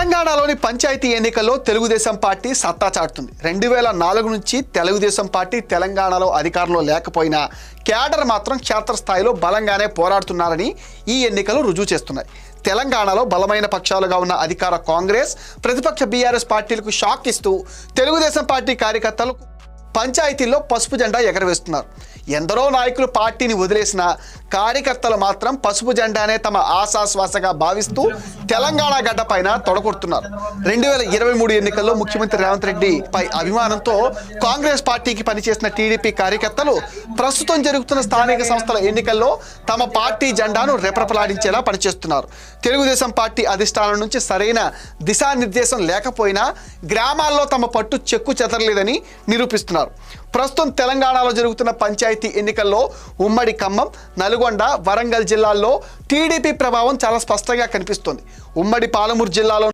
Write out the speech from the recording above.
తెలంగాణలోని పంచాయతీ ఎన్నికల్లో తెలుగుదేశం పార్టీ సత్తా చాటుతుంది. 2004 నుంచి తెలుగుదేశం పార్టీ తెలంగాణలో అధికారంలో లేకపోయినా క్యాడర్ మాత్రం క్షేత్రస్థాయిలో బలంగానే పోరాడుతున్నారని ఈ ఎన్నికలు రుజువు చేస్తున్నాయి. తెలంగాణలో బలమైన పక్షాలుగా ఉన్న అధికార కాంగ్రెస్, ప్రతిపక్ష బీఆర్ఎస్ పార్టీలకు షాక్ ఇస్తూ తెలుగుదేశం పార్టీ కార్యకర్తలు పంచాయతీల్లో పసుపు జెండా ఎగరవేస్తున్నారు. ఎందరో నాయకులు పార్టీని వదిలేసిన కార్యకర్తలు మాత్రం పసుపు జెండానే తమ ఆశాశ్వాసగా భావిస్తూ తెలంగాణ గడ్డపైన తొడగొడుతున్నారు. 2023 ఎన్నికల్లో ముఖ్యమంత్రి రేవంత్ రెడ్డి పై అభిమానంతో కాంగ్రెస్ పార్టీకి పనిచేసిన టీడీపీ కార్యకర్తలు ప్రస్తుతం జరుగుతున్న స్థానిక సంస్థల ఎన్నికల్లో తమ పార్టీ జెండాను రెపరెపలాడించేలా పనిచేస్తున్నారు. తెలుగుదేశం పార్టీ అధిష్టానం నుంచి సరైన దిశానిర్దేశం లేకపోయినా గ్రామాల్లో తమ పట్టు చెక్కు చెదరలేదని నిరూపిస్తున్నారు. ప్రస్తుతం తెలంగాణలో జరుగుతున్న పంచాయతీ ఎన్నికల్లో ఉమ్మడి ఖమ్మం, నల్గొండ, వరంగల్ జిల్లాల్లో టీడీపీ ప్రభావం చాలా స్పష్టంగా కనిపిస్తోంది. ఉమ్మడి పాలమూరు జిల్లాలో